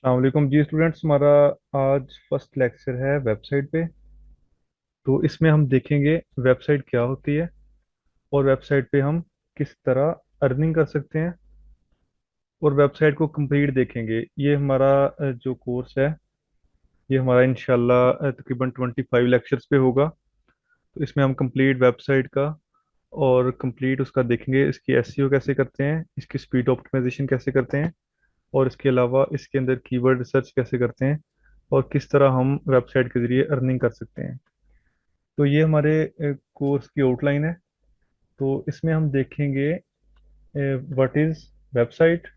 अलैक्म जी students, हमारा आज first lecture है वेबसाइट पे। तो इसमें हम देखेंगे वेबसाइट क्या होती है और वेबसाइट पे हम किस तरह अर्निंग कर सकते हैं और वेबसाइट को कंप्लीट देखेंगे। ये हमारा जो कोर्स है ये हमारा इंशाल्लाह तकरीबन 25 लेक्चर्स पे होगा। तो इसमें हम कंप्लीट वेबसाइट का और कंप्लीट उसका देखेंगे, इसकी एसईओ कैसे करते हैं, इसकी स्पीड ऑप्टिमाइजेशन कैसे करते हैं और इसके अलावा इसके अंदर कीवर्ड रिसर्च कैसे करते हैं और किस तरह हम वेबसाइट के जरिए अर्निंग कर सकते हैं। तो ये हमारे कोर्स की आउटलाइन है। तो इसमें हम देखेंगे व्हाट इज़ वेबसाइट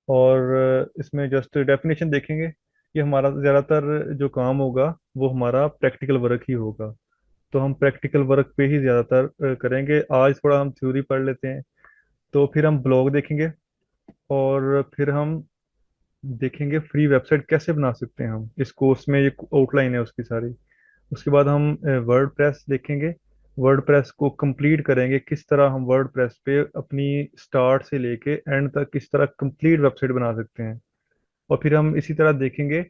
और इसमें जस्ट डेफिनेशन देखेंगे। ये हमारा ज़्यादातर जो काम होगा वो हमारा प्रैक्टिकल वर्क ही होगा। तो हम प्रैक्टिकल वर्क पे ही ज़्यादातर करेंगे। आज थोड़ा हम थ्योरी पढ़ लेते हैं। तो फिर हम ब्लॉग देखेंगे और फिर हम देखेंगे फ्री वेबसाइट कैसे बना सकते हैं। हम इस कोर्स में ये आउटलाइन है उसकी सारी। उसके बाद हम वर्ड प्रेस देखेंगे। वर्ड प्रेस को कंप्लीट करेंगे, किस तरह हम वर्ड प्रेस पे अपनी स्टार्ट से लेके एंड तक किस तरह कंप्लीट वेबसाइट बना सकते हैं। और फिर हम इसी तरह देखेंगे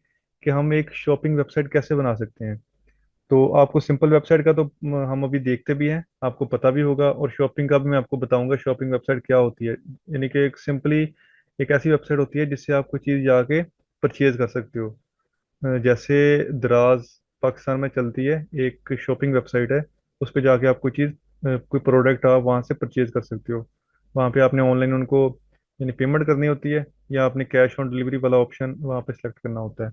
कि हम एक शॉपिंग वेबसाइट कैसे बना सकते हैं। तो आपको सिंपल वेबसाइट का तो हम अभी देखते भी हैं, आपको पता भी होगा, और शॉपिंग का भी मैं आपको बताऊंगा शॉपिंग वेबसाइट क्या होती है। यानी कि एक सिंपली एक ऐसी वेबसाइट होती है जिससे आप कोई चीज़ जाके परचेज कर सकते हो। जैसे दराज पाकिस्तान में चलती है एक शॉपिंग वेबसाइट है। उस पर जाके आप कोई चीज़ कोई प्रोडक्ट आप वहाँ से परचेज कर सकते हो। वहाँ पे आपने ऑनलाइन उनको यानी पेमेंट करनी होती है या आपने कैश ऑन डिलीवरी वाला ऑप्शन वहाँ पे सेलेक्ट करना होता है।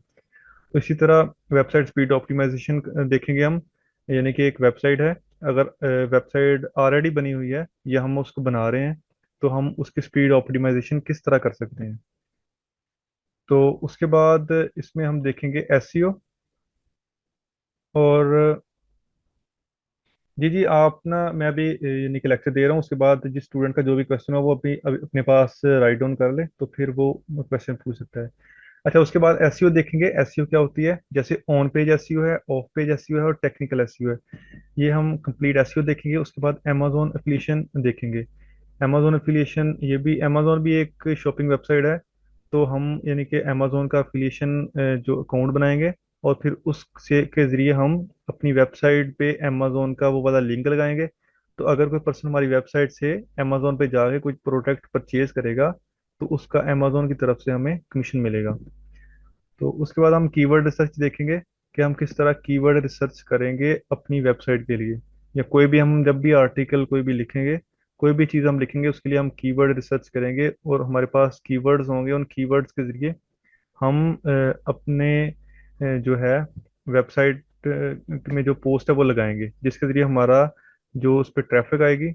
तो इसी तरह वेबसाइट स्पीड ऑप्टिमाइजेशन देखेंगे हम। यानी कि एक वेबसाइट है, अगर वेबसाइट ऑलरेडी बनी हुई है या हम उसको बना रहे हैं तो हम उसकी स्पीड ऑप्टिमाइजेशन किस तरह कर सकते हैं। तो उसके बाद इसमें हम देखेंगे एसईओ। और जी जी, आप ना मैं अभी यानी कि लेक्चर दे रहा हूँ, उसके बाद जिस स्टूडेंट का जो भी क्वेश्चन हो वो अभी अपने पास राइट डाउन कर ले तो फिर वो क्वेश्चन पूछ सकता है। अच्छा, उसके बाद एसईओ देखेंगे। एसईओ क्या होती है, जैसे ऑन पेज एसईओ है, ऑफ पेज एसईओ है और टेक्निकल एसईओ है। ये हम कंप्लीट एसईओ देखेंगे। उसके बाद अमेजोन एफिलिएशन देखेंगे। अमेजोन एफिलिएशन ये भी, अमेजोन भी एक शॉपिंग वेबसाइट है। तो हम यानी कि अमेजोन का एफिलिएशन जो अकाउंट बनाएंगे और फिर उससे के जरिए हम अपनी वेबसाइट पे अमेजोन का वो वाला लिंक लगाएंगे। तो अगर कोई पर्सन हमारी वेबसाइट से अमेजोन पे जाके कोई प्रोडक्ट परचेज करेगा तो उसका अमेजोन की तरफ से हमें कमीशन मिलेगा। तो उसके बाद हम कीवर्ड रिसर्च देखेंगे कि हम किस तरह कीवर्ड रिसर्च करेंगे अपनी वेबसाइट के लिए। या कोई भी हम जब भी आर्टिकल कोई भी लिखेंगे, कोई भी चीज़ हम लिखेंगे उसके लिए हम कीवर्ड रिसर्च करेंगे और हमारे पास कीवर्ड्स होंगे। उन कीवर्ड्स के जरिए हम अपने जो है वेबसाइट में जो पोस्ट है वो लगाएंगे जिसके जरिए हमारा जो उस पर ट्रैफिक आएगी।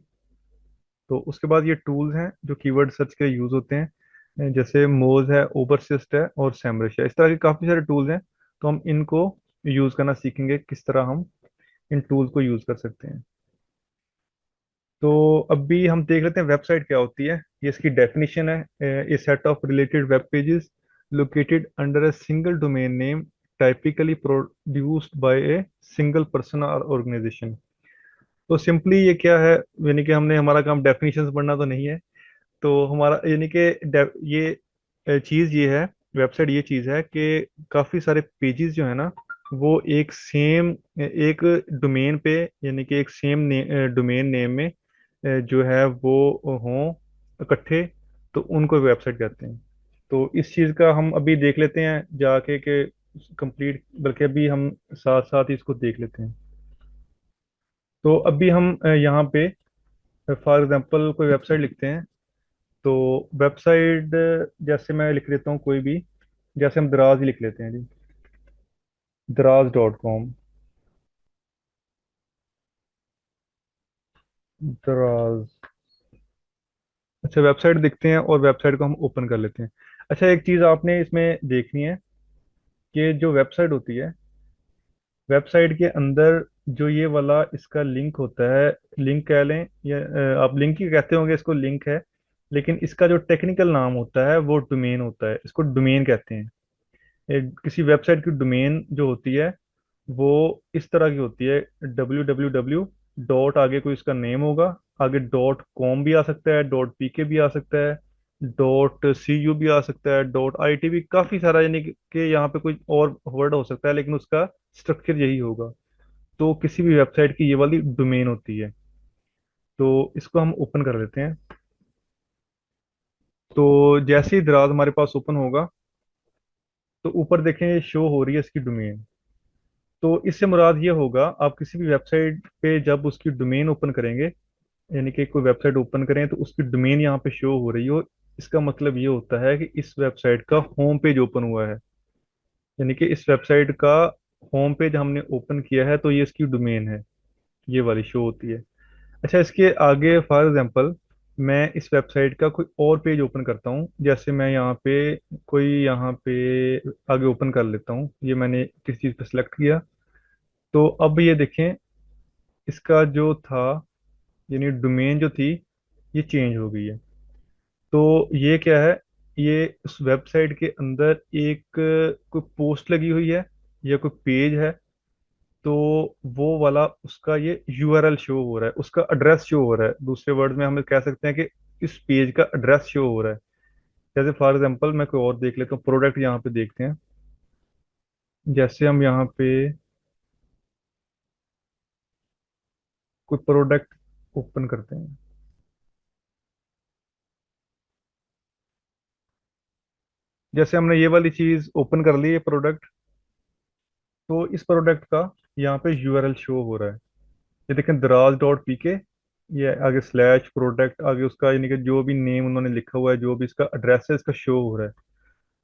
तो उसके बाद ये टूल्स हैं जो कीवर्ड सर्च के यूज़ होते हैं, जैसे मोज है, ओवरसिस्ट है और सैमरिश है। इस तरह के काफ़ी सारे टूल्स हैं। तो हम इनको यूज़ करना सीखेंगे, किस तरह हम इन टूल्स को यूज़ कर सकते हैं। तो अभी हम देख लेते हैं वेबसाइट क्या होती है। ये इसकी डेफिनेशन है, a set of related web pages located under a single domain name typically produced by a single person और ऑर्गेनाइजेशन। तो सिंपली ये क्या है, यानी कि हमने हमारा काम डेफिनेशंस पढ़ना तो नहीं है। तो हमारा यानी कि ये चीज़ ये है, वेबसाइट ये चीज़ है कि काफ़ी सारे पेजेस जो है ना वो एक सेम एक डोमेन पे यानी कि एक सेम डोमेन नेम में जो है वो हों इकट्ठे, तो उनको वेबसाइट कहते हैं। तो इस चीज़ का हम अभी देख लेते हैं जाके कि कंप्लीट, बल्कि अभी हम साथ साथ ही इसको देख लेते हैं। तो अभी हम यहाँ पे फॉर एग्जांपल कोई वेबसाइट लिखते हैं। तो वेबसाइट जैसे मैं लिख लेता हूँ कोई भी, जैसे हम दराज ही लिख लेते हैं जी, दराज.com। दराज। अच्छा, वेबसाइट दिखते हैं और वेबसाइट को हम ओपन कर लेते हैं। अच्छा, एक चीज़ आपने इसमें देखनी है कि जो वेबसाइट होती है, वेबसाइट के अंदर जो ये वाला इसका लिंक होता है, लिंक कह लें या आप लिंक ही कहते होंगे इसको, लिंक है। लेकिन इसका जो टेक्निकल नाम होता है वो डोमेन होता है, इसको डोमेन कहते हैं। किसी वेबसाइट की डोमेन जो होती है वो इस तरह की होती है, www डॉट आगे कोई इसका नेम होगा, आगे डॉट कॉम भी आ सकता है, डॉट पीके भी आ सकता है, डॉट सी यू भी आ सकता है, डॉट आई टी भी, काफी सारा, यानी कि यहाँ पे कोई और वर्ड हो सकता है, लेकिन उसका स्ट्रक्चर यही होगा। तो किसी भी वेबसाइट की ये वाली डोमेन होती है। तो इसको हम ओपन कर लेते हैं। तो जैसे ही दराज हमारे पास ओपन होगा, तो ऊपर देखें ये शो हो रही है इसकी डोमेन। तो इससे मुराद ये होगा, आप किसी भी वेबसाइट पे जब उसकी डोमेन ओपन करेंगे, यानी कि कोई वेबसाइट ओपन करें तो उसकी डोमेन यहाँ पे शो हो रही हो, इसका मतलब ये होता है कि इस वेबसाइट का होम पेज ओपन हुआ है। यानी कि इस वेबसाइट का होम पेज हमने ओपन किया है, तो ये इसकी डोमेन है, ये वाली शो होती है। अच्छा, इसके आगे फॉर एग्जांपल मैं इस वेबसाइट का कोई और पेज ओपन करता हूँ, जैसे मैं यहाँ पे कोई यहाँ पे आगे ओपन कर लेता हूँ, ये मैंने किस चीज़ पे सेलेक्ट किया। तो अब ये देखें, इसका जो था, यानी डोमेन जो थी, ये चेंज हो गई है। तो ये क्या है, ये उस वेबसाइट के अंदर एक कोई पोस्ट लगी हुई है या कोई पेज है। तो वो वाला उसका ये यूआरएल शो हो रहा है, उसका एड्रेस शो हो रहा है। दूसरे वर्ड में हम कह सकते हैं कि इस पेज का एड्रेस शो हो रहा है। जैसे फॉर एग्जांपल मैं कोई और देख लेता हूँ, प्रोडक्ट यहाँ पे देखते हैं। जैसे हम यहाँ पे कोई प्रोडक्ट ओपन करते हैं, जैसे हमने ये वाली चीज ओपन कर ली, ये प्रोडक्ट। तो इस प्रोडक्ट का यहाँ पे यूआरएल शो हो रहा है। ये देखें, दराज डॉट पी के, ये आगे स्लैश प्रोडक्ट, आगे उसका यानी कि जो भी नेम उन्होंने लिखा हुआ है, जो भी इसका एड्रेस है, इसका शो हो रहा है।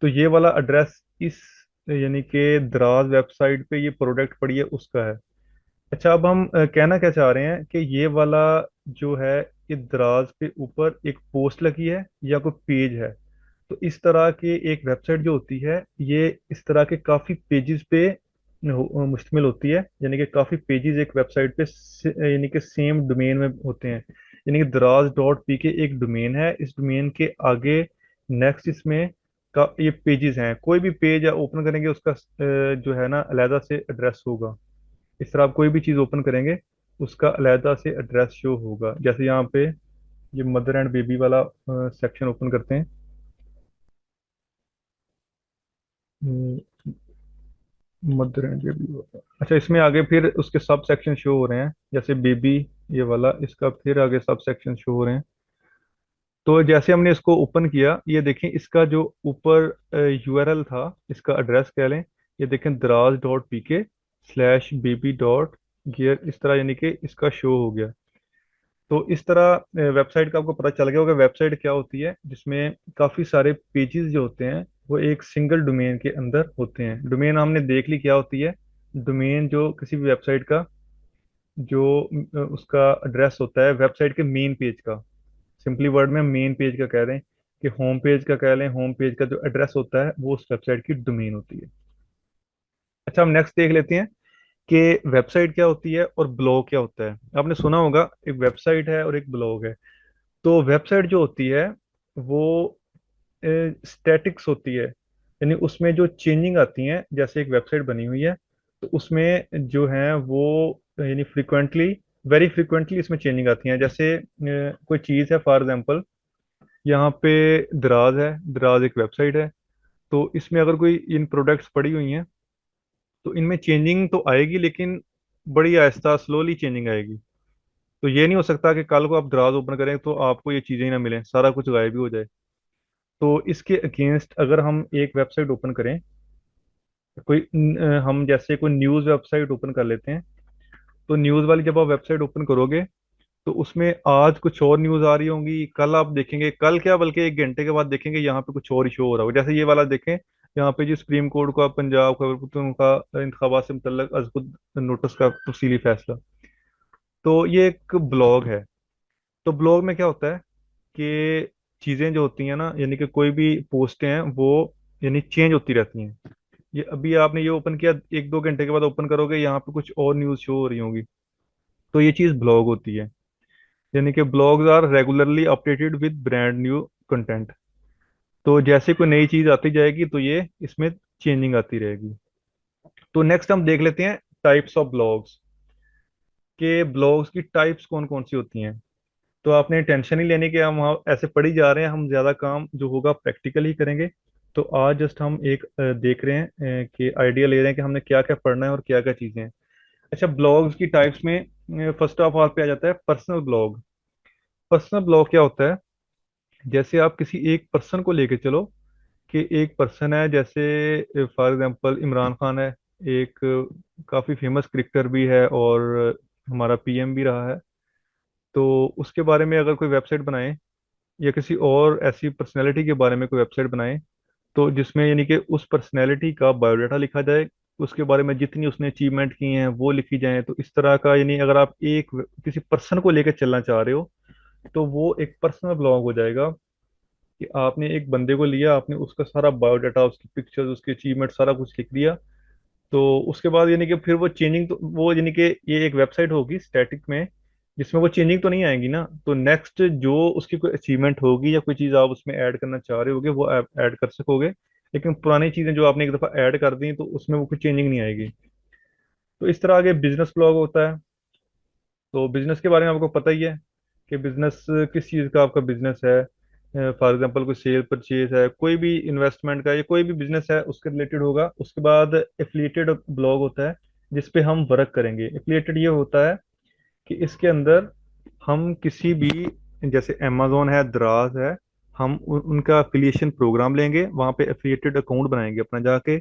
तो ये वाला एड्रेस इस, यानी कि दराज वेबसाइट पे ये प्रोडक्ट पड़ी है उसका है। अच्छा, अब हम कहना क्या चाह रहे हैं कि ये वाला जो है, ये दराज के ऊपर एक पोस्ट लगी है या कोई पेज है। तो इस तरह की एक वेबसाइट जो होती है, ये इस तरह के काफी पेजेस पे मुश्तमिल होती है। यानी कि काफी पेजेस एक वेबसाइट पे यानी कि सेम डोमेन में होते हैं। यानी कि दराज डॉट पी के एक डोमेन है, इस डोमेन के आगे नेक्स्ट इसमें का ये पेजेस हैं। कोई भी पेज ओपन करेंगे उसका जो है ना, अलहदा से एड्रेस होगा। इस तरह आप कोई भी चीज़ ओपन करेंगे, उसका अलहदा से एड्रेस शो होगा। जैसे यहाँ पे ये मदर एंड बेबी वाला सेक्शन ओपन करते हैं। मदर एंड बेबी वाला, अच्छा, इसमें आगे फिर उसके सब सेक्शन शो हो रहे हैं। जैसे बेबी, ये वाला, इसका फिर आगे सब सेक्शन शो हो रहे हैं। तो जैसे हमने इसको ओपन किया, ये देखें इसका जो ऊपर यूआरएल था, इसका एड्रेस कह लें, ये देखें दराज dot P K slash baby dot gear, इस तरह, यानी कि इसका शो हो गया। तो इस तरह वेबसाइट का आपको पता चल गया होगा वेबसाइट क्या होती है, जिसमें काफ़ी सारे पेजेस जो होते हैं वो एक सिंगल डोमेन के अंदर होते हैं। डोमेन हमने देख ली क्या होती है। डोमेन जो किसी भी वेबसाइट का जो उसका एड्रेस होता है वेबसाइट के मेन पेज का, सिंपली वर्ड में मेन पेज का कह रहे हैं, कि होम पेज का कह लें, होम पेज का जो एड्रेस होता है वो उस वेबसाइट की डोमेन होती है। अच्छा, हम नेक्स्ट देख लेते हैं कि वेबसाइट क्या होती है और ब्लॉग क्या होता है। आपने सुना होगा, एक वेबसाइट है और एक ब्लॉग है। तो वेबसाइट जो होती है वो स्टैटिक्स होती है, यानी उसमें जो चेंजिंग आती हैं, जैसे एक वेबसाइट बनी हुई है, तो उसमें जो है वो यानी फ्रिक्वेंटली, वेरी फ्रिक्वेंटली इसमें चेंजिंग आती हैं। जैसे कोई चीज़ है, फॉर एग्जांपल यहाँ पे दराज है, दराज एक वेबसाइट है। तो इसमें अगर कोई इन प्रोडक्ट्स पड़ी हुई हैं, तो इनमें चेंजिंग तो आएगी, लेकिन बड़ी आहिस्ता स्लोली चेंजिंग आएगी। तो ये नहीं हो सकता कि कल को आप दराज ओपन करें तो आपको ये चीज़ें ही ना मिलें, सारा कुछ गायब ही हो जाए। तो इसके अगेंस्ट अगर हम एक वेबसाइट ओपन करें, कोई हम जैसे कोई न्यूज़ वेबसाइट ओपन कर लेते हैं। तो न्यूज़ वाली जब आप वेबसाइट ओपन करोगे, तो उसमें आज कुछ और न्यूज़ आ रही होंगी, कल आप देखेंगे, कल क्या बल्कि एक घंटे के बाद देखेंगे यहाँ पे कुछ और ही शो हो रहा होगा। जैसे ये वाला देखें, यहाँ पे जो सुप्रीम कोर्ट का पंजाब खैबर पख्तूनख्वा का इंतखाबात से मुतल्लक अज खुद नोटिस का तफसीली फैसला। तो ये एक ब्लॉग है। तो ब्लॉग में क्या होता है कि चीज़ें जो होती हैं ना, यानी कि कोई भी पोस्टें हैं वो यानी चेंज होती रहती हैं। ये अभी आपने ये ओपन किया, एक दो घंटे के बाद ओपन करोगे, यहाँ पे कुछ और न्यूज़ शो हो रही होंगी। तो ये चीज़ ब्लॉग होती है। यानी कि blogs are regularly updated with brand new content. तो जैसे कोई नई चीज़ आती जाएगी तो ये इसमें चेंजिंग आती रहेगी। तो नेक्स्ट हम देख लेते हैं टाइप्स ऑफ ब्लॉग्स, के ब्लॉग्स की टाइप्स कौन कौन सी होती हैं। तो आपने टेंशन ही लेने के, हम वहाँ ऐसे पढ़ ही जा रहे हैं, हम ज़्यादा काम जो होगा प्रैक्टिकल ही करेंगे। तो आज जस्ट हम एक देख रहे हैं कि आइडिया ले रहे हैं कि हमने क्या क्या पढ़ना है और क्या क्या चीज़ें हैं। अच्छा, ब्लॉग्स की टाइप्स में फर्स्ट ऑफ ऑल पे आ जाता है पर्सनल ब्लॉग। पर्सनल ब्लॉग क्या होता है? जैसे आप किसी एक पर्सन को लेके चलो, कि एक पर्सन है, जैसे फॉर एग्जांपल इमरान खान है, एक काफ़ी फेमस क्रिकेटर भी है और हमारा पीएम भी रहा है। तो उसके बारे में अगर कोई वेबसाइट बनाए, या किसी और ऐसी पर्सनैलिटी के बारे में कोई वेबसाइट बनाए, तो जिसमें यानी कि उस पर्सनैलिटी का बायोडाटा लिखा जाए, उसके बारे में जितनी उसने अचीवमेंट की हैं वो लिखी जाए, तो इस तरह का, यानी अगर आप किसी पर्सन को लेकर चलना चाह रहे हो, तो वो एक पर्सनल ब्लॉग हो जाएगा। कि आपने एक बंदे को लिया, आपने उसका सारा बायोडाटा, उसकी पिक्चर्स, उसके अचीवमेंट, सारा कुछ लिख दिया। तो उसके बाद यानी कि फिर वो चेंजिंग, तो वो यानी कि ये एक वेबसाइट होगी स्टैटिक में, जिसमें वो चेंजिंग तो नहीं आएगी ना। तो नेक्स्ट जो उसकी कोई अचीवमेंट होगी या कोई चीज़ आप उसमें ऐड करना चाह रहे होगे, वो आप ऐड कर सकोगे। लेकिन पुरानी चीज़ें जो आपने एक दफ़ा ऐड कर दी, तो उसमें वो कोई चेंजिंग नहीं आएगी। तो इस तरह आगे बिजनेस ब्लॉग होता है। तो बिजनेस के बारे में आपको पता ही है कि बिजनेस किस चीज़ का आपका बिजनेस है। फॉर एग्जांपल कोई सेल परचेज है, कोई भी इन्वेस्टमेंट का, या कोई भी बिजनेस है उसके रिलेटेड होगा। उसके बाद एफिलिएटेड ब्लॉग होता है, जिस पे हम वर्क करेंगे। एफिलिएटेड ये होता है कि इसके अंदर हम किसी भी, जैसे अमेजोन है, दराज है, हम उनका एफिलिएशन प्रोग्राम लेंगे, वहाँ पे एफिलिएटेड अकाउंट बनाएंगे अपना जाके।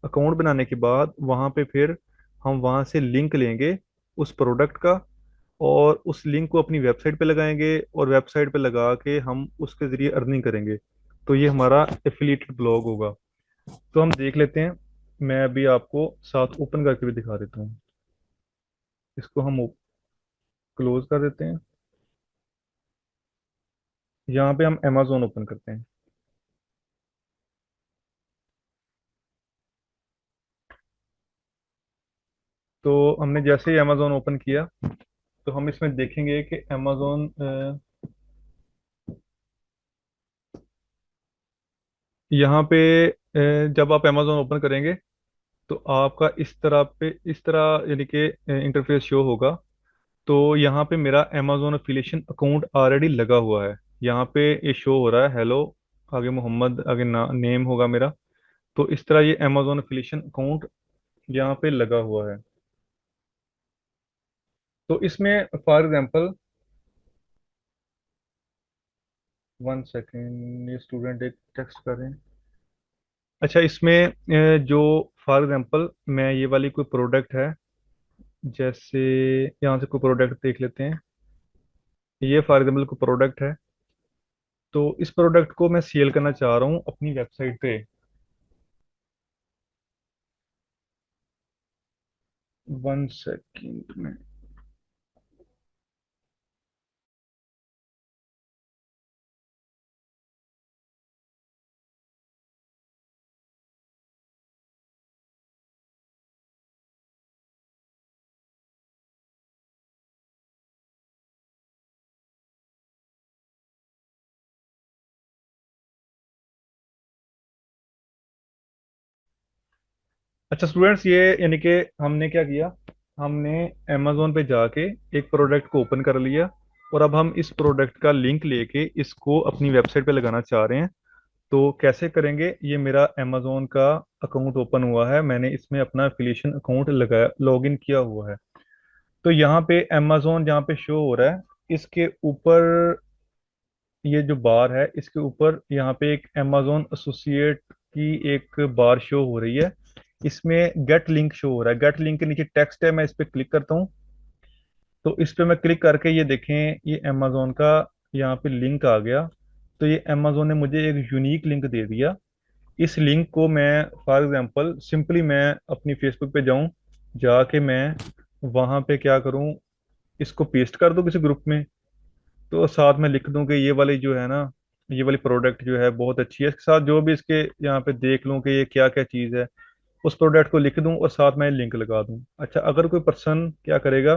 अकाउंट बनाने के बाद वहाँ पे फिर हम वहाँ से लिंक लेंगे उस प्रोडक्ट का, और उस लिंक को अपनी वेबसाइट पे लगाएंगे, और वेबसाइट पे लगा के हम उसके जरिए अर्निंग करेंगे। तो ये हमारा एफिलिएटेड ब्लॉग होगा। तो हम देख लेते हैं। मैं अभी आपको साथ ओपन करके भी दिखा देता हूँ। इसको हम क्लोज कर देते हैं। यहाँ पे हम अमेजोन ओपन करते हैं। तो हमने जैसे ही अमेजोन ओपन किया, तो हम इसमें देखेंगे कि अमेजोन, यहाँ पे जब आप अमेजोन ओपन करेंगे, तो आपका इस तरह यानी कि इंटरफेस शो होगा। तो यहाँ पे मेरा अमेजोन एफिलिएशन अकाउंट ऑलरेडी लगा हुआ है। यहाँ पे ये शो हो रहा है हेलो, आगे मोहम्मद, आगे नेम होगा मेरा। तो इस तरह ये अमेजोन एफिलिएशन अकाउंट यहाँ पे लगा हुआ है। तो इसमें फॉर एग्जांपल, वन सेकेंड, ये स्टूडेंट एक टेक्स्ट कर रहे हैं। अच्छा, इसमें जो फॉर एग्जांपल मैं ये वाली कोई प्रोडक्ट है, जैसे यहाँ से कोई प्रोडक्ट देख लेते हैं। ये फॉर एग्जांपल कोई प्रोडक्ट है, तो इस प्रोडक्ट को मैं सेल करना चाह रहा हूँ अपनी वेबसाइट पे। वन सेकेंड में। अच्छा स्टूडेंट्स, ये यानी कि हमने क्या किया, हमने अमेजोन पे जाके एक प्रोडक्ट को ओपन कर लिया, और अब हम इस प्रोडक्ट का लिंक लेके इसको अपनी वेबसाइट पे लगाना चाह रहे हैं। तो कैसे करेंगे? ये मेरा अमेजोन का अकाउंट ओपन हुआ है, मैंने इसमें अपना एफिलिएशन अकाउंट लगाया, लॉगिन किया हुआ है। तो यहाँ पे अमेजोन जहाँ पे शो हो रहा है, इसके ऊपर, ये जो बार है इसके ऊपर, यहाँ पे एक अमेजोन एसोसिएट की एक बार शो हो रही है। इसमें गेट लिंक शो हो रहा है, गेट लिंक के नीचे टेक्स्ट है, मैं इस पे क्लिक करता हूँ। तो इस पे मैं क्लिक करके ये देखें, ये अमेजोन का यहाँ पे लिंक आ गया। तो ये अमेजोन ने मुझे एक यूनिक लिंक दे दिया। इस लिंक को मैं, फॉर एग्जांपल सिंपली मैं अपनी फेसबुक पे जाऊं, जाके मैं वहां पे क्या करूं, इसको पेस्ट कर दूं किसी ग्रुप में। तो साथ में लिख दूं कि ये वाली जो है ना, ये वाली प्रोडक्ट जो है बहुत अच्छी है, इसके साथ जो भी इसके यहाँ पे देख लूं कि ये क्या क्या चीज़ है, उस प्रोडक्ट को लिख दूं और साथ में लिंक लगा दूं। अच्छा, अगर कोई पर्सन क्या करेगा,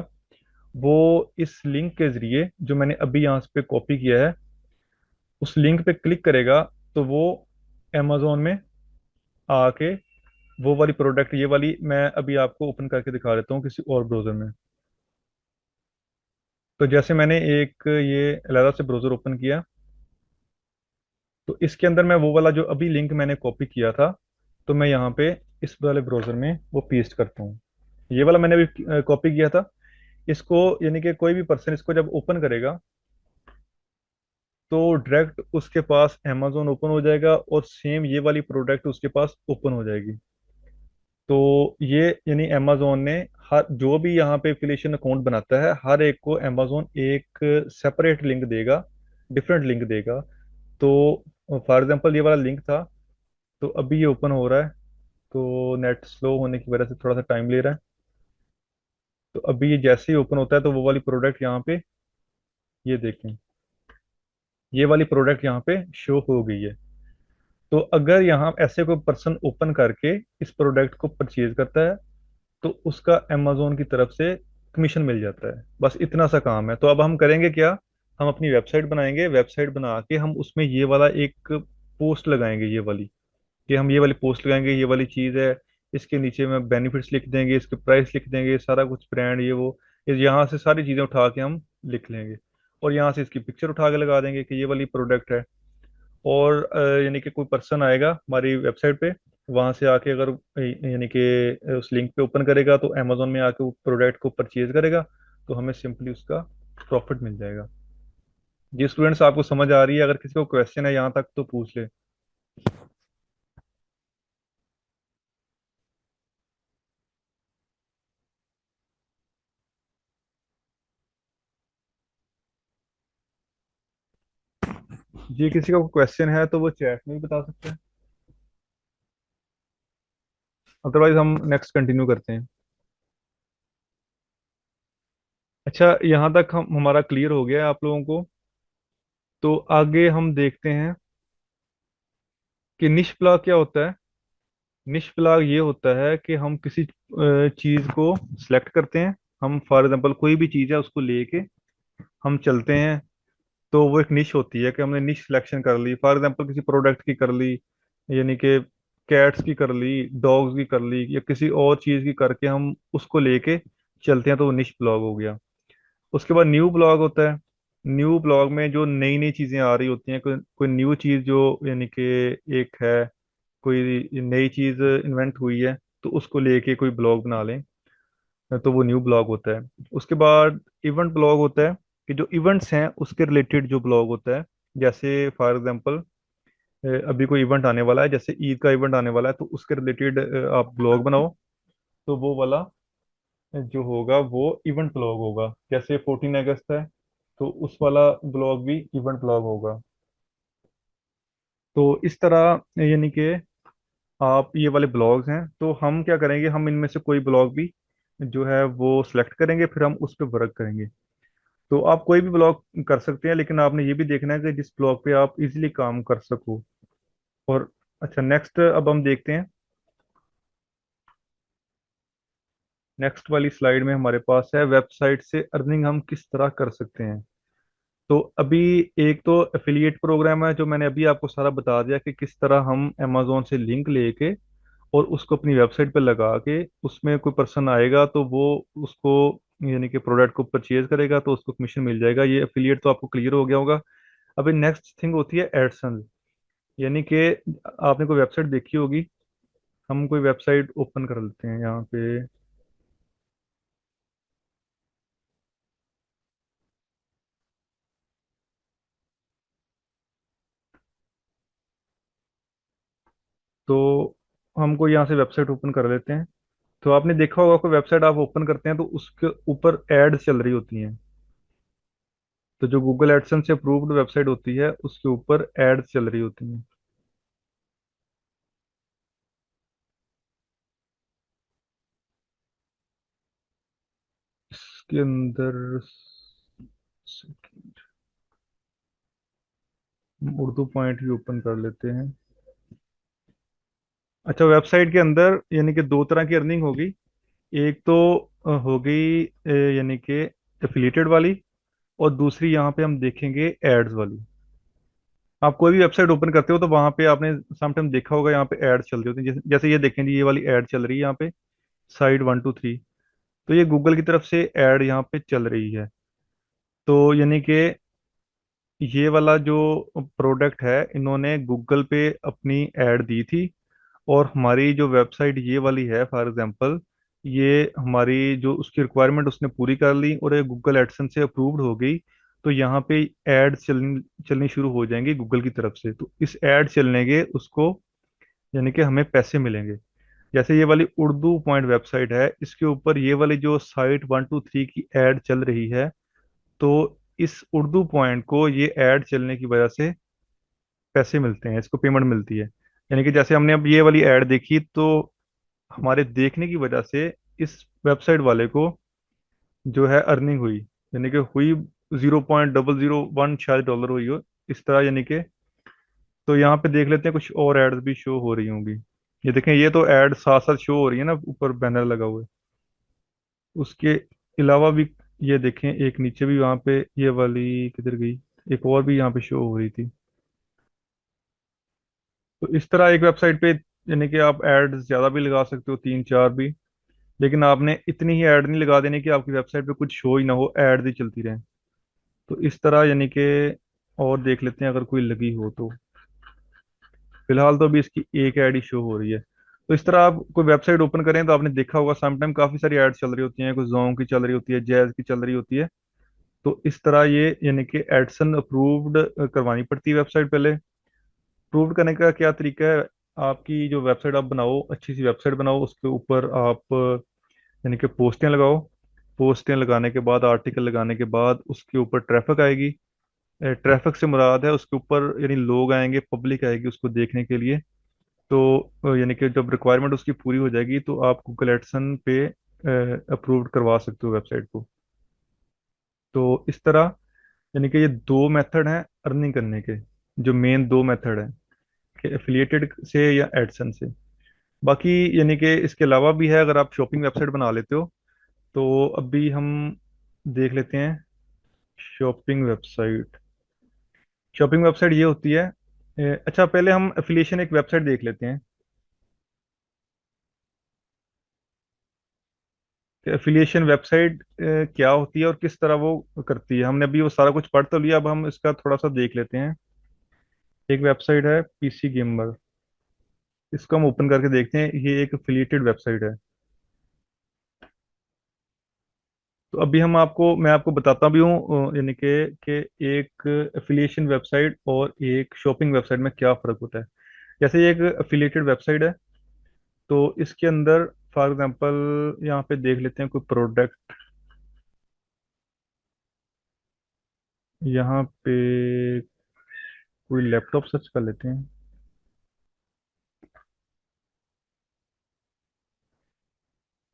वो इस लिंक के जरिए जो मैंने अभी यहाँ पे कॉपी किया है, उस लिंक पे क्लिक करेगा, तो वो अमेजोन में आके वो वाली प्रोडक्ट, ये वाली मैं अभी आपको ओपन करके दिखा देता हूँ किसी और ब्राउजर में। तो जैसे मैंने एक ये अलहदा से ब्राउज़र ओपन किया, तो इसके अंदर मैं वो वाला जो अभी लिंक मैंने कॉपी किया था, तो मैं यहाँ पे इस वाले ब्राउज़र में वो पेस्ट करता हूँ। ये वाला मैंने अभी कॉपी किया था। इसको यानी कि कोई भी पर्सन इसको जब ओपन करेगा, तो डायरेक्ट उसके पास अमेजोन ओपन हो जाएगा और सेम ये वाली प्रोडक्ट उसके पास ओपन हो जाएगी। तो ये यानी अमेजोन ने हर जो भी यहाँ पे एफिलिएशन अकाउंट बनाता है, हर एक को अमेजोन एक सेपरेट लिंक देगा, डिफरेंट लिंक देगा। तो फॉर एग्जांपल ये वाला लिंक था, तो अभी ये ओपन हो रहा है। तो नेट स्लो होने की वजह से थोड़ा सा टाइम ले रहा है। तो अभी ये जैसे ही ओपन होता है तो वो वाली प्रोडक्ट यहाँ पे, ये देखें, ये वाली प्रोडक्ट यहाँ पे शो हो गई है। तो अगर यहाँ ऐसे कोई पर्सन ओपन करके इस प्रोडक्ट को परचेज करता है, तो उसका अमेजोन की तरफ से कमीशन मिल जाता है। बस इतना सा काम है। तो अब हम करेंगे क्या, हम अपनी वेबसाइट बनाएंगे, वेबसाइट बना के हम उसमें ये वाला एक पोस्ट लगाएंगे, ये वाली, कि हम ये वाली पोस्ट लगाएंगे, ये वाली चीज़ है। इसके नीचे में बेनिफिट्स लिख देंगे, इसके प्राइस लिख देंगे, सारा कुछ ब्रांड ये वो, यहाँ से सारी चीज़ें उठा के हम लिख लेंगे। और यहाँ से इसकी पिक्चर उठा के लगा देंगे कि ये वाली प्रोडक्ट है। और यानी कि कोई पर्सन आएगा हमारी वेबसाइट पे, वहां से आके अगर यानी कि उस लिंक पे ओपन करेगा, तो अमेजोन में आके वो प्रोडक्ट को परचेज करेगा, तो हमें सिंपली उसका प्रॉफिट मिल जाएगा। जी स्टूडेंट्स, आपको समझ आ रही है? अगर किसी को क्वेश्चन है यहाँ तक तो पूछ ले। जी किसी का क्वेश्चन है तो वो चैट में भी बता सकते हैं, अदरवाइज हम नेक्स्ट कंटिन्यू करते हैं। अच्छा, यहाँ तक हम हमारा क्लियर हो गया है आप लोगों को। तो आगे हम देखते हैं कि निश ब्लॉक क्या होता है। निश ब्लॉक ये होता है कि हम किसी चीज को सिलेक्ट करते हैं। हम फॉर एग्जांपल कोई भी चीज है उसको लेके हम चलते हैं, तो वो एक निश होती है कि हमने निश सिलेक्शन कर ली। फॉर एग्जांपल किसी प्रोडक्ट की कर ली, यानी कि कैट्स की कर ली, डॉग्स की कर ली, या किसी और चीज की करके हम उसको लेके चलते हैं, तो वो निश ब्लॉग हो गया। उसके बाद न्यू ब्लॉग होता है। न्यू ब्लॉग में जो नई नई चीजें आ रही होती हैं, कोई न्यू चीज जो यानी कि एक है, कोई नई चीज इन्वेंट हुई है, तो उसको लेके कोई ब्लॉग बना लें, तो वो न्यू ब्लॉग होता है। उसके बाद इवेंट ब्लॉग होता है, कि जो इवेंट्स हैं उसके रिलेटेड जो ब्लॉग होता है। जैसे फॉर एग्जांपल अभी कोई इवेंट आने वाला है, जैसे ईद का इवेंट आने वाला है, तो उसके रिलेटेड आप ब्लॉग बनाओ, तो वो वाला जो होगा वो इवेंट ब्लॉग होगा। जैसे 14 अगस्त है, तो उस वाला ब्लॉग भी इवेंट ब्लॉग होगा। तो इस तरह यानी कि आप ये वाले ब्लॉग्स हैं, तो हम क्या करेंगे, हम इनमें से कोई ब्लॉग भी जो है वो सिलेक्ट करेंगे, फिर हम उस पर वर्क करेंगे। तो आप कोई भी ब्लॉग कर सकते हैं, लेकिन आपने ये भी देखना है कि जिस ब्लॉग पे आप इजीली काम कर सको। और अच्छा, नेक्स्ट अब हम देखते हैं। नेक्स्ट वाली स्लाइड में हमारे पास है वेबसाइट से अर्निंग हम किस तरह कर सकते हैं। तो अभी एक तो एफिलिएट प्रोग्राम है, जो मैंने अभी आपको सारा बता दिया कि किस तरह हम अमेजोन से लिंक लेके और उसको अपनी वेबसाइट पे लगा के, उसमें कोई पर्सन आएगा तो वो उसको यानी कि प्रोडक्ट को परचेज करेगा, तो उसको कमीशन मिल जाएगा। ये एफिलिएट तो आपको क्लियर हो गया होगा। अभी नेक्स्ट थिंग होती है एडसेंस, यानी कि आपने कोई वेबसाइट देखी होगी। हम कोई वेबसाइट ओपन कर लेते हैं यहाँ पे। तो हमको यहाँ से वेबसाइट ओपन कर लेते हैं। तो आपने देखा होगा कोई वेबसाइट आप ओपन करते हैं तो उसके ऊपर एड्स चल रही होती हैं। तो जो गूगल एडसेंस से अप्रूव्ड वेबसाइट होती है उसके ऊपर एड्स चल रही होती हैं। इसके अंदर हम उर्दू पॉइंट भी ओपन कर लेते हैं। अच्छा, वेबसाइट के अंदर यानी कि दो तरह की अर्निंग होगी। एक तो हो गई यानी कि एफिलिएटेड वाली, और दूसरी यहाँ पे हम देखेंगे एड्स वाली। आप कोई भी वेबसाइट ओपन करते हो तो वहां पे आपने समटाइम देखा होगा, यहाँ पे एड चल रही होती है। जैसे जैसे ये देखें जी, ये वाली एड चल रही है यहाँ पे, साइड 1 2 3। तो ये गूगल की तरफ से एड यहाँ पे चल रही है। तो यानी कि ये वाला जो प्रोडक्ट है, इन्होंने गूगल पे अपनी ऐड दी थी, और हमारी जो वेबसाइट ये वाली है फॉर एग्जांपल, ये हमारी जो उसकी रिक्वायरमेंट उसने पूरी कर ली और ये गूगल एडसेंस से अप्रूव्ड हो गई। तो यहाँ पे ऐड चलनी चलनी शुरू हो जाएंगी गूगल की तरफ से। तो इस ऐड चलने के उसको यानी कि हमें पैसे मिलेंगे। जैसे ये वाली उर्दू पॉइंट वेबसाइट है, इसके ऊपर ये वाली जो साइट 123 की ऐड चल रही है, तो इस उर्दू पॉइंट को ये ऐड चलने की वजह से पैसे मिलते हैं, इसको पेमेंट मिलती है। यानी कि जैसे हमने अब ये वाली ऐड देखी, तो हमारे देखने की वजह से इस वेबसाइट वाले को जो है अर्निंग हुई, यानी कि हुई 0.001 शायद डॉलर हुई हो इस तरह, यानी कि। तो यहाँ पे देख लेते हैं, कुछ और एड्स भी शो हो रही होंगी। ये देखें, ये तो ऐड साथ साथ शो हो रही है ना, ऊपर बैनर लगा हुआ है। उसके अलावा भी ये देखें, एक नीचे भी वहाँ पे ये वाली किधर गई, एक और भी यहाँ पे शो हो रही थी। तो इस तरह एक वेबसाइट पे यानी कि आप एड ज्यादा भी लगा सकते हो, तीन चार भी। लेकिन आपने इतनी ही ऐड नहीं लगा देनी कि आपकी वेबसाइट पे कुछ शो ही ना हो, ऐड ही चलती रहे। तो इस तरह यानी कि और देख लेते हैं अगर कोई लगी हो तो। फिलहाल तो अभी इसकी एक ऐड ही शो हो रही है। तो इस तरह आप कोई वेबसाइट ओपन करें तो आपने देखा होगा समटाइम काफी सारी ऐड चल रही होती हैं, कुछ जोंग की चल रही होती है, जैज की चल रही होती है। तो इस तरह ये यानी कि एडसन अप्रूव्ड करवानी पड़ती है वेबसाइट पहले। अप्रूव्ड करने का क्या तरीका है, आपकी जो वेबसाइट आप बनाओ, अच्छी सी वेबसाइट बनाओ, उसके ऊपर आप यानी कि पोस्टें लगाओ। पोस्टें लगाने के बाद, आर्टिकल लगाने के बाद उसके ऊपर ट्रैफिक आएगी। ट्रैफिक से मुराद है उसके ऊपर यानी लोग आएंगे, पब्लिक आएगी उसको देखने के लिए। तो यानी कि जब रिक्वायरमेंट उसकी पूरी हो जाएगी तो आप गूगल एडसन पे अप्रूव करवा सकते हो वेबसाइट को। तो इस तरह यानी कि ये दो मेथड हैं अर्निंग करने के, जो मेन दो मेथड हैं, कि एफिलिएटेड से या एडसन से। बाकी यानी कि इसके अलावा भी है, अगर आप शॉपिंग वेबसाइट बना लेते हो। तो अभी हम देख लेते हैं शॉपिंग वेबसाइट। शॉपिंग वेबसाइट ये होती है, अच्छा पहले हम एफिलिएशन एक वेबसाइट देख लेते हैं कि एफिलिएशन वेबसाइट क्या होती है और किस तरह वो करती है। हमने अभी वो सारा कुछ पढ़ तो लिया, अब हम इसका थोड़ा सा देख लेते हैं। एक वेबसाइट है पीसी गेमर, इसको हम ओपन करके देखते हैं, ये एक एफिलिएटेड वेबसाइट है। तो अभी मैं आपको बताता भी हूँ यानी कि एक एफिलिएशन वेबसाइट और एक शॉपिंग वेबसाइट में क्या फ़र्क होता है। जैसे ये एक एफिलिएटेड वेबसाइट है, तो इसके अंदर फॉर एग्जांपल यहाँ पे देख लेते हैं कोई प्रोडक्ट। यहाँ पे कोई लैपटॉप सर्च कर लेते हैं।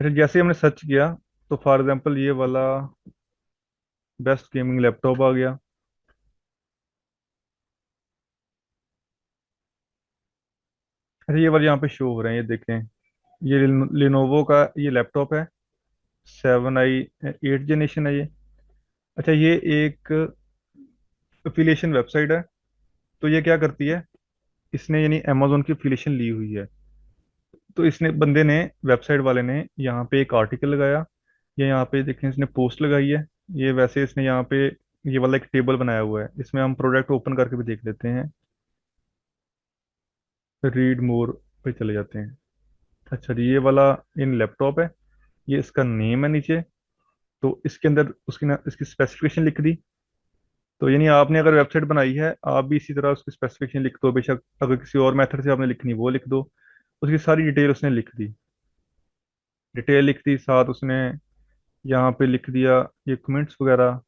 अच्छा, जैसे ही हमने सर्च किया, तो फॉर एग्जांपल ये वाला बेस्ट गेमिंग लैपटॉप आ गया। अच्छा, ये वाले यहाँ पे शो हो रहे हैं, ये देखें, ये लिनोवो का ये लैपटॉप है, 7i 8 जनरेशन है ये। अच्छा, ये एक एफिलिएशन वेबसाइट है। तो ये क्या करती है, इसने यानी अमेजोन की एफिलिएशन ली हुई है। तो इसने बंदे ने, वेबसाइट वाले ने यहाँ पे एक आर्टिकल लगाया, ये यहाँ पे देखें इसने पोस्ट लगाई है। ये वैसे इसने यहाँ पे ये वाला एक टेबल बनाया हुआ है, इसमें हम प्रोडक्ट ओपन करके भी देख लेते हैं। रीड मोर पे चले जाते हैं। अच्छा जी, ये वाला इन लैपटॉप है, ये इसका नेम है नीचे। तो इसके अंदर इसकी स्पेसिफिकेशन लिख दी। तो यानी आपने अगर वेबसाइट बनाई है, आप भी इसी तरह उसकी स्पेसिफिकेशन लिख दो, बेशक अगर किसी और मेथड से आपने लिखनी वो लिख दो। उसकी सारी डिटेल उसने लिख दी, डिटेल लिख दी, साथ उसने यहाँ पे लिख दिया ये कमेंट्स वगैरह,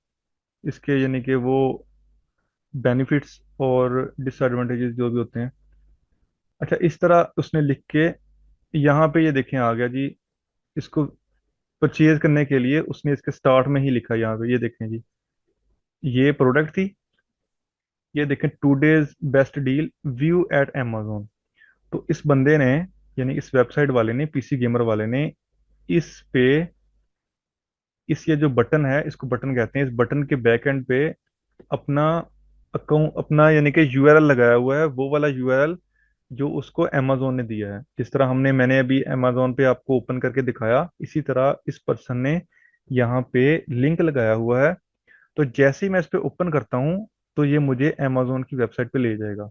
इसके यानी कि वो बेनिफिट्स और डिसएडवांटेजेस जो भी होते हैं। अच्छा, इस तरह उसने लिख के यहाँ पे ये देखें आ गया जी। इसको परचेज करने के लिए उसने इसके स्टार्ट में ही लिखा, यहाँ पे ये देखें जी, ये प्रोडक्ट थी। ये देखें, today's best deal view at amazon। तो इस बंदे ने यानी इस वेबसाइट वाले ने, पीसी गेमर वाले ने, इस पे इस ये जो बटन है, इसको बटन कहते हैं, इस बटन के बैक एंड पे अपना अकाउंट, अपना यानी कि यूआरएल लगाया हुआ है, वो वाला यूआरएल जो उसको अमेजोन ने दिया है। जिस तरह मैंने अभी अमेजोन पे आपको ओपन करके दिखाया, इसी तरह इस पर्सन ने यहाँ पे लिंक लगाया हुआ है। तो जैसे ही मैं इस पे ओपन करता हूँ तो ये मुझे अमेजोन की वेबसाइट पे ले जाएगा।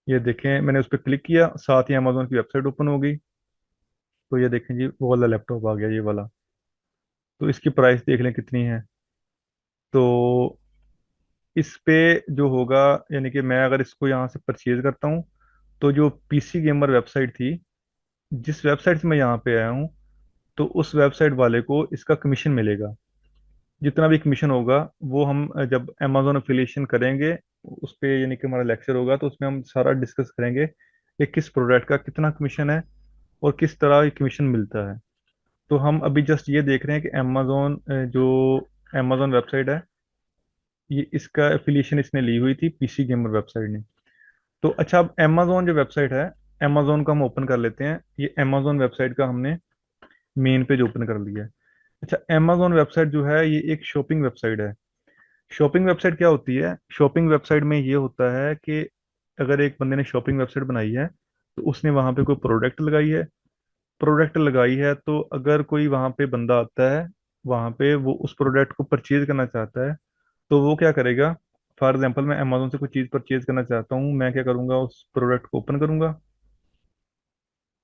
ये देखें, मैंने उस पर क्लिक किया, साथ ही अमेजोन की वेबसाइट ओपन हो गई। तो ये देखें जी, वो वाला लैपटॉप आ गया, ये वाला। तो इसकी प्राइस देख लें कितनी है। तो इस पे जो होगा, यानी कि मैं अगर इसको यहाँ से परचेज करता हूँ, तो जो पीसी गेमर वेबसाइट थी, जिस वेबसाइट से मैं यहाँ पे आया हूँ, तो उस वेबसाइट वाले को इसका कमीशन मिलेगा। जितना भी कमीशन होगा वो हम जब अमेजोन एफिलिएशन करेंगे उस पे, यानी कि हमारा लेक्चर होगा, तो उसमें हम सारा डिस्कस करेंगे कि किस प्रोडक्ट का कितना कमीशन है और किस तरह कमीशन मिलता है। तो हम अभी जस्ट ये देख रहे हैं कि अमेजोन जो अमेजोन वेबसाइट है, ये इसका एफिलिएशन इसने ली हुई थी पीसी गेमर वेबसाइट ने। तो अच्छा, अब अमेजोन जो वेबसाइट है, अमेजोन का हम ओपन कर लेते हैं। ये अमेजोन वेबसाइट का हमने मेन पेज ओपन कर लिया है। अच्छा, अमेजोन वेबसाइट जो है ये एक शॉपिंग वेबसाइट है। शॉपिंग वेबसाइट क्या होती है? शॉपिंग वेबसाइट में ये होता है कि अगर एक बंदे ने शॉपिंग वेबसाइट बनाई है, तो उसने वहां पे कोई प्रोडक्ट लगाई है, तो अगर कोई वहां पे बंदा आता है, वहां पे वो उस प्रोडक्ट को परचेज करना चाहता है, तो वो क्या करेगा? फॉर एग्जांपल, मैं अमेजोन से कोई चीज़ परचेज करना चाहता हूँ, मैं क्या करूंगा, उस प्रोडक्ट को ओपन करूंगा।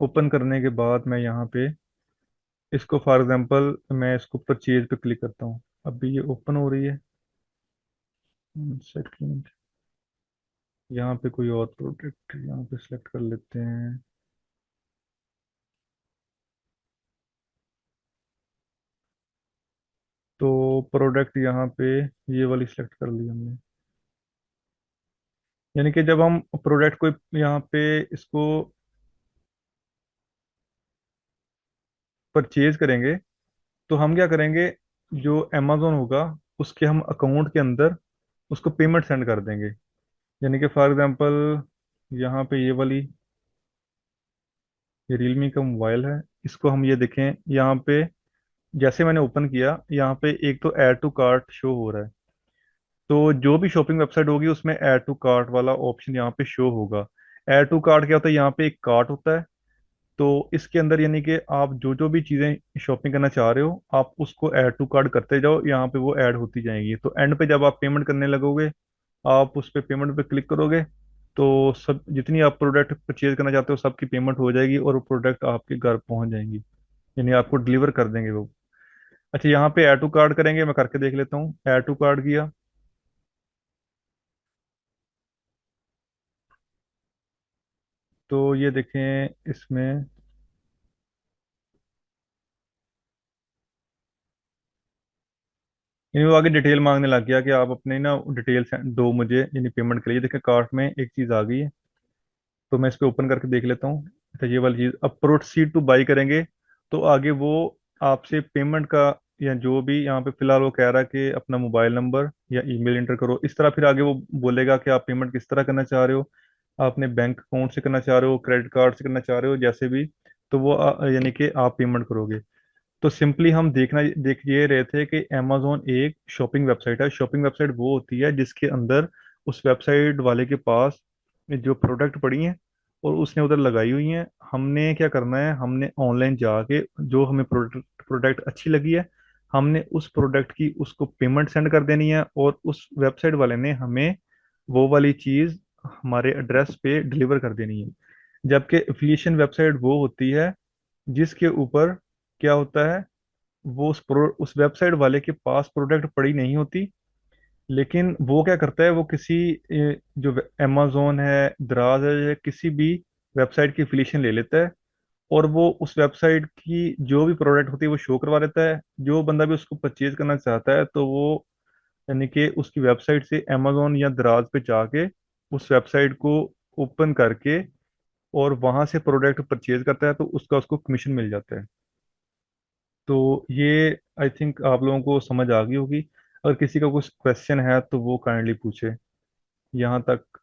ओपन करने के बाद मैं यहाँ पे इसको, फॉर एग्जांपल, मैं इसको परचेज पे क्लिक करता हूँ। अभी ये ओपन हो रही है। सेकंड, यहाँ पे कोई और प्रोडक्ट यहाँ पे सिलेक्ट कर लेते हैं। तो प्रोडक्ट यहाँ पे ये वाली सिलेक्ट कर ली हमने। यानी कि जब हम प्रोडक्ट को यहाँ पे इसको परचेज करेंगे, तो हम क्या करेंगे, जो अमेजोन होगा उसके हम अकाउंट के अंदर उसको पेमेंट सेंड कर देंगे। यानी कि फॉर एग्जांपल, यहाँ पे ये वाली, ये रियलमी का मोबाइल है, इसको हम ये देखें यहाँ पे, जैसे मैंने ओपन किया, यहाँ पे एक तो ऐड टू कार्ट शो हो रहा है। तो जो भी शॉपिंग वेबसाइट होगी उसमें ऐड टू कार्ट वाला ऑप्शन यहाँ पे शो होगा। ऐड टू कार्ट क्या होता है? यहाँ पे एक कार्ट होता है। तो इसके अंदर यानी कि आप जो जो भी चीज़ें शॉपिंग करना चाह रहे हो, आप उसको ऐड टू कार्ट करते जाओ, यहाँ पे वो ऐड होती जाएंगी। तो एंड पे जब आप पेमेंट करने लगोगे, आप उस पे पेमेंट पे क्लिक करोगे, तो सब जितनी आप प्रोडक्ट परचेज करना चाहते हो सबकी पेमेंट हो जाएगी और वो प्रोडक्ट आपके घर पहुंच जाएंगी, यानी आपको डिलीवर कर देंगे वो। अच्छा, यहाँ पे ऐड टू कार्ट करेंगे, मैं करके देख लेता हूँ। ऐड टू कार्ट किया, तो ये देखें इसमें, यानी वो आगे डिटेल मांगने लग गया कि आप अपने ना डिटेल दो मुझे, यानी पेमेंट के लिए। देखिए कार्ट में एक चीज़ आ गई है, तो मैं इसको ओपन करके देख लेता हूँ। अच्छा, ये वाली चीज़, अब प्रोसीड टू बाई करेंगे, तो आगे वो आपसे पेमेंट का, या जो भी यहाँ पे फिलहाल वो कह रहा है कि अपना मोबाइल नंबर या ईमेल इंटर करो, इस तरह फिर आगे वो बोलेगा कि आप पेमेंट किस तरह करना चाह रहे हो। आपने बैंक अकाउंट से करना चाह रहे हो, क्रेडिट कार्ड से करना चाह रहे हो, जैसे भी, तो वो यानी कि आप पेमेंट करोगे। तो सिंपली हम देख ये रहे थे कि अमेजोन एक शॉपिंग वेबसाइट है। शॉपिंग वेबसाइट वो होती है जिसके अंदर उस वेबसाइट वाले के पास जो प्रोडक्ट पड़ी हैं और उसने उधर लगाई हुई हैं। हमने क्या करना है, हमने ऑनलाइन जाके जो हमें प्रोडक्ट प्रोडक्ट अच्छी लगी है, हमने उस प्रोडक्ट की उसको पेमेंट सेंड कर देनी है, और उस वेबसाइट वाले ने हमें वो वाली चीज़ हमारे एड्रेस पे डिलीवर कर देनी है। जबकि एफिलिएशन वेबसाइट वो होती है जिसके ऊपर क्या होता है, वो उस वेबसाइट वाले के पास प्रोडक्ट पड़ी नहीं होती, लेकिन वो क्या करता है, वो किसी जो अमेजोन है, दराज है, या किसी भी वेबसाइट की एफिलिएशन ले लेता है, और वो उस वेबसाइट की जो भी प्रोडक्ट होती है वो शो करवा देता है। जो बंदा भी उसको परचेज करना चाहता है, तो वो यानी कि उसकी वेबसाइट से अमेजोन या दराज पे जाके उस वेबसाइट को ओपन करके और वहां से प्रोडक्ट परचेज करता है, तो उसका उसको कमीशन मिल जाता है। तो ये आई थिंक आप लोगों को समझ आ गई होगी। अगर किसी का कुछ क्वेश्चन है तो वो काइंडली पूछे। यहाँ तक